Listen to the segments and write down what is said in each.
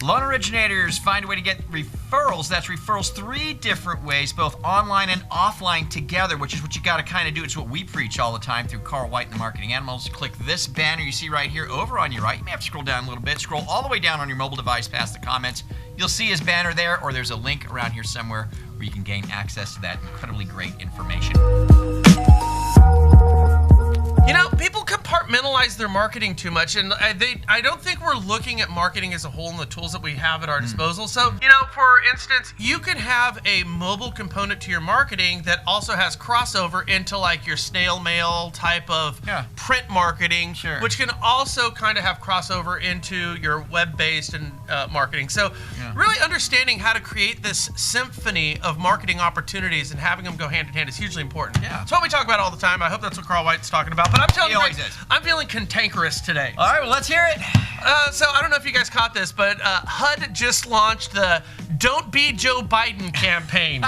Loan originators find a way to get referrals. That's referrals 3 different ways, both online and offline together, which is what you got to kind of do. It's what we preach all the time through Carl White and the Marketing Animals. Click this banner you see right here over on your right. You may have to scroll down a little bit. Scroll all the way down on your mobile device past the comments. You'll see his banner there, or there's a link around here somewhere where you can gain access to that incredibly great information. You know, people compartmentalize their marketing too much, and I don't think we're looking at marketing as a whole and the tools that we have at our disposal. So, you know, for instance, you can have a mobile component to your marketing that also has crossover into like your snail mail type of print marketing, which can also kind of have crossover into your web-based and marketing. So really understanding how to create this symphony of marketing opportunities and having them go hand in hand is hugely important. It's what we talk about all the time. I hope that's what Carl White's talking about. But I'm telling you, I'm feeling cantankerous today. All right, well, let's hear it. So I don't know if you guys caught this, but HUD just launched the Don't Be Joe Biden campaign.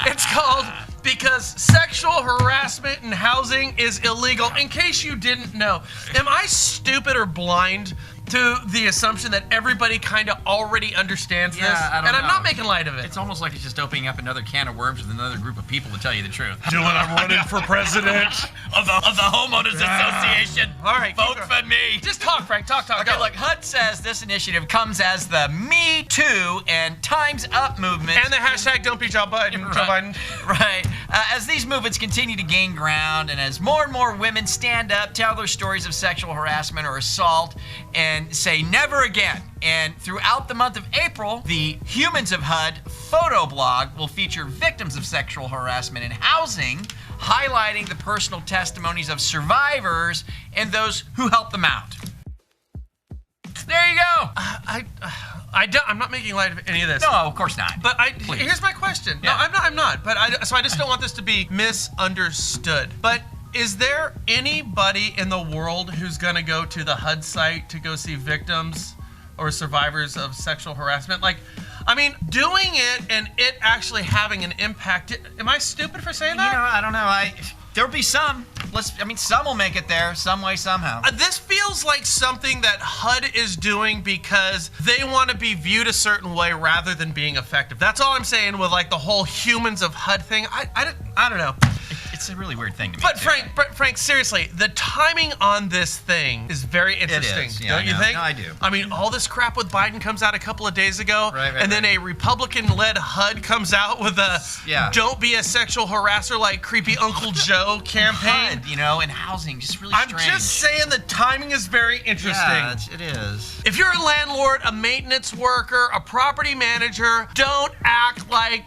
It's called Because Sexual Harassment in Housing is Illegal. In case you didn't know, am I stupid or blind to the assumption that everybody kind of already understands this? I don't know. I'm not making light of it. It's almost like it's just opening up another can of worms with another group of people, to tell you the truth. Dylan, I'm running for president of the Homeowners Association. All right, vote for me. Just talk, Frank. Talk. Okay, look, HUD says this initiative comes as the Me Too and Time's Up movement. And the hashtag Don't Be Joe Biden. Joe Biden. Right. As these movements continue to gain ground and as more and more women stand up, tell their stories of sexual harassment or assault, and say never again. And throughout the month of April, the Humans of HUD photo blog will feature victims of sexual harassment in housing, highlighting the personal testimonies of survivors and those who helped them out. There you go. I'm not making light of any of this. No, of course not. But here's my question. No, I'm not. But I just don't want this to be misunderstood. But is there anybody in the world who's going to go to the HUD site to go see victims or survivors of sexual harassment? Like, I mean, doing it and it actually having an impact. Am I stupid for saying that? You know, I don't know. There'll be some. Some will make it there some way, somehow. This feels like something that HUD is doing because they want to be viewed a certain way rather than being effective. That's all I'm saying with like the whole Humans of HUD thing. I don't know. It's a really weird thing to me. But Frank, seriously, the timing on this thing is very interesting. It is. Don't you think? No, I do. I mean, all this crap with Biden comes out a couple of days ago, and then a Republican-led HUD comes out with a "Don't be a sexual harasser like creepy Uncle Joe" campaign. HUD, you know, in housing, just really strange. I'm just saying the timing is very interesting. Yeah, it is. If you're a landlord, a maintenance worker, a property manager, don't act like...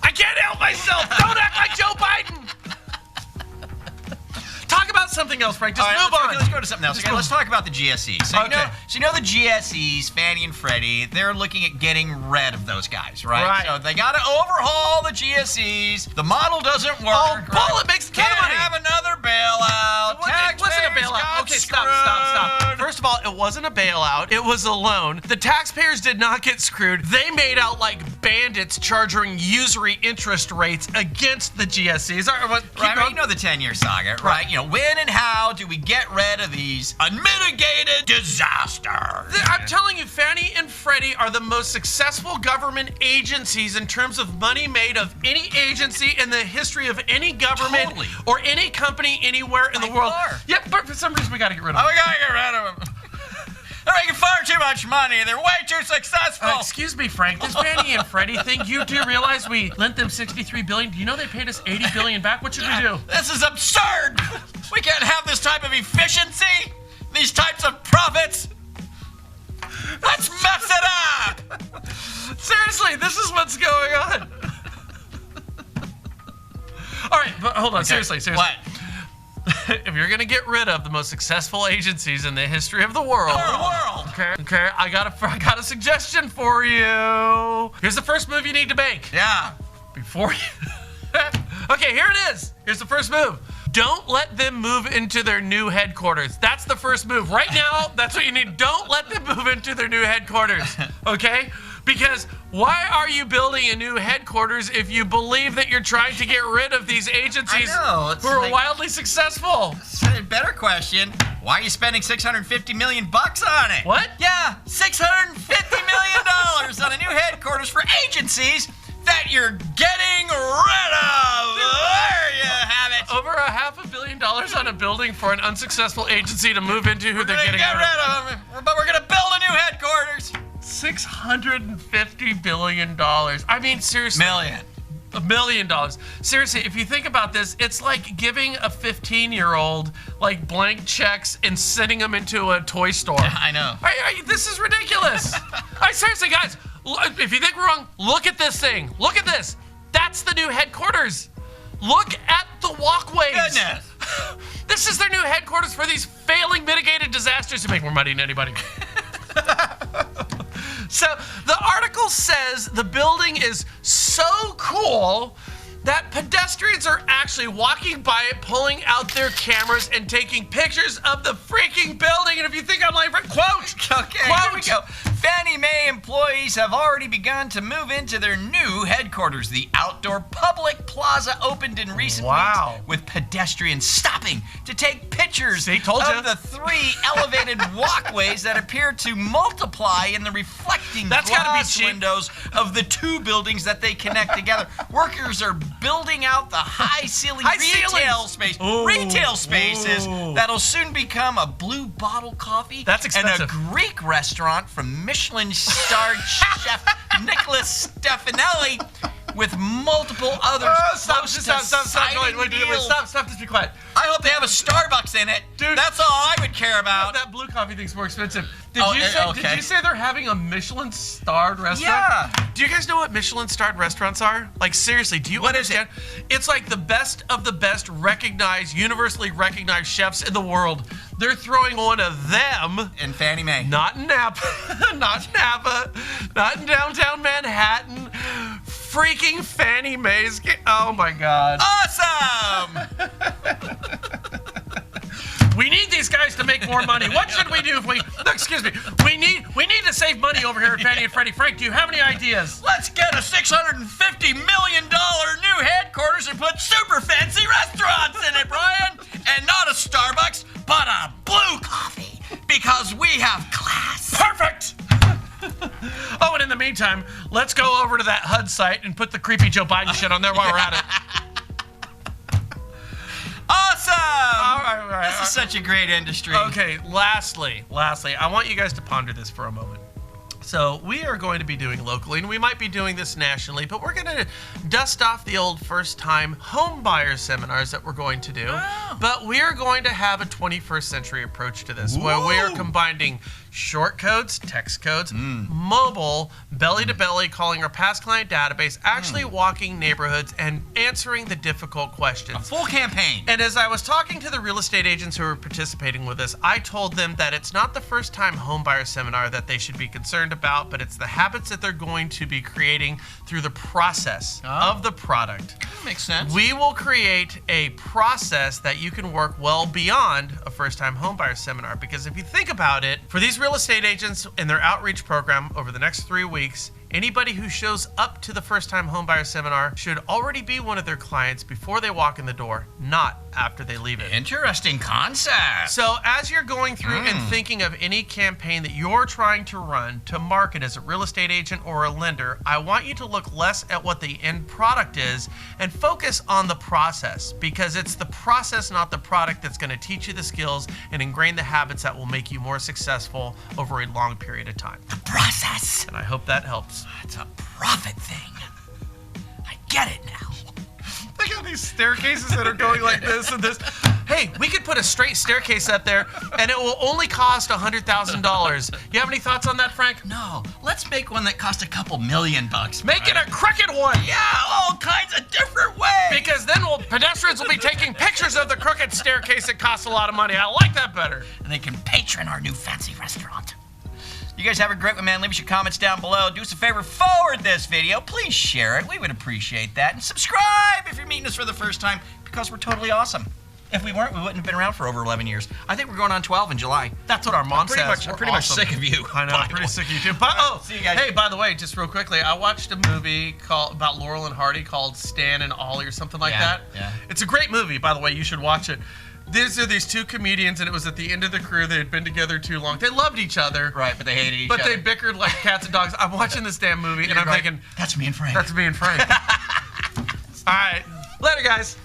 I can't help myself. Don't act like Joe Biden. Talk about something else, Frank. Just move on. Let's go to something else. Okay, let's talk about the GSEs. So you know the GSEs, Fannie and Freddie, they're looking at getting rid of those guys, right? So they got to overhaul the GSEs. The model doesn't work. Oh, bull, it makes a ton of money. Can't have another bailout. It wasn't a bailout. Okay, stop. First of all, it wasn't a bailout. It was a loan. The taxpayers did not get screwed. They made out like bandits charging usury interest rates against the GSEs. Right, you know the 10-year saga, right? You know, when and how do we get rid of these unmitigated disasters? I'm telling you, Fannie and Freddie are the most successful government agencies in terms of money made of any agency in the history of any government or any company anywhere in the world. Yeah, but for some reason we got to get rid of them. We got to get rid of them. They're making far too much money. They're way too successful. Excuse me, Frank. This Fannie and Freddie thing, you do realize we lent them $63 billion? Do you know they paid us $80 billion back? What should we do? This is absurd. We can't have this type of efficiency, these types of profits. Let's mess it up. Seriously, this is what's going on. All right, but hold on. Seriously. What? If you're gonna get rid of the most successful agencies in the history of the world, okay, I got a suggestion for you. Here's the first move you need to make. Yeah. Before you. Okay, here it is. Here's the first move. Don't let them move into their new headquarters. That's the first move. Right now, that's what you need. Don't let them move into their new headquarters. Okay? Because Why are you building a new headquarters if you believe that you're trying to get rid of these agencies who are wildly successful? A better question, why are you spending $650 million on it? What? Yeah, $650 million on a new headquarters for agencies that you're getting rid of. There you have it. Over $500 million on a building for an unsuccessful agency to move into who they're getting rid of. But we're going to build a new headquarters. $650 billion. I mean, seriously. $1 million. Seriously, if you think about this, it's like giving a 15-year-old like blank checks and sending them into a toy store. I know. This is ridiculous. Seriously, guys, if you think we're wrong, look at this thing. Look at this. That's the new headquarters. Look at the walkways. Goodness. This is their new headquarters for these failing mitigated disasters to make more money than anybody. So the article says the building is so cool that pedestrians are actually walking by it, pulling out their cameras and taking pictures of the freaking building. And if you think I'm like, quote, okay, quote, here we go. Fannie Mae employees have already begun to move into their new headquarters. The outdoor public plaza opened in recent weeks with pedestrians stopping to take pictures of the 3 elevated walkways that appear to multiply in the reflecting glass windows of the 2 buildings that they connect together. Workers are building out the high-ceiling retail spaces that'll soon become a Blue Bottle Coffee and a Greek restaurant from Michelin-starred chef Nicholas Stefanelli with multiple others. Stop, just be quiet. I hope they have a Starbucks in it. Dude, that's all I would care about. That blue coffee thing's more expensive. Did you say they're having a Michelin-starred restaurant? Yeah. Do you guys know what Michelin-starred restaurants are? Like, seriously, do you understand? It's like the best of the best universally recognized chefs in the world. They're throwing one of them. In Fannie Mae. Not in Napa. Not in Napa. Not in downtown Manhattan. Freaking Fannie Mae's. Oh, my God. Awesome! We need these guys to make more money. What should we do if we... Excuse me. We need to save money over here at Fannie and Freddie. Frank, do you have any ideas? Let's get a $650 million new headquarters and put super fancy restaurants in it, Brian. And not a Starbucks, but a Blue Coffee. Because we have class. Perfect! Oh, and in the meantime, let's go over to that HUD site and put the creepy Joe Biden shit on there while we're at it. Awesome! All right. This is such a great industry. Okay, lastly, I want you guys to ponder this for a moment. So we are going to be doing locally, and we might be doing this nationally, but we're going to dust off the old first-time home buyer seminars that we're going to do. Oh. But we are going to have a 21st century approach to this, where we are combining short codes, text codes, mobile, belly-to-belly, calling our past client database, actually walking neighborhoods and answering the difficult questions. A full campaign. And as I was talking to the real estate agents who were participating with us, I told them that it's not the first-time homebuyer seminar that they should be concerned about, but it's the habits that they're going to be creating through the process of the product. That makes sense. We will create a process that you can work well beyond a first-time homebuyer seminar, because if you think about it, for these real estate agents in their outreach program over the next 3 weeks, anybody who shows up to the first-time homebuyer seminar should already be one of their clients before they walk in the door, not after they leave it. Interesting concept. So as you're going through and thinking of any campaign that you're trying to run to market as a real estate agent or a lender, I want you to look less at what the end product is and focus on the process, because it's the process, not the product, that's going to teach you the skills and ingrain the habits that will make you more successful over a long period of time. The process. And I hope that helps. It's a profit thing. I get it now. They got these staircases that are going like this and this. Hey, we could put a straight staircase up there, and it will only cost $100,000. You have any thoughts on that, Frank? No. Let's make one that costs a couple $1,000,000. Make it a crooked one. Yeah, all kinds of different ways. Because then pedestrians will be taking pictures of the crooked staircase that costs a lot of money. I like that better. And they can patron our new fancy restaurant. You guys have a great one, man. Leave us your comments down below. Do us a favor, forward this video. Please share it. We would appreciate that. And subscribe if you're meeting us for the first time, because we're totally awesome. If we weren't, we wouldn't have been around for over 11 years. I think we're going on 12 in July. That's what our mom pretty says. much- We're I'm pretty much awesome. sick of you, I know. by I'm the pretty way. sick of you too. But see you guys. hey, by the way, just real quickly, I watched a movie about Laurel and Hardy called Stan and Ollie or something like that. Yeah. It's a great movie, by the way. You should watch it. These are these two comedians, and it was at the end of the career. They had been together too long. They loved each other. Right, but they hated each But other. they bickered like cats and dogs. I'm watching this damn movie, and I'm Right. thinking, that's me and Frank. that's me and Frank. All right. Later, guys.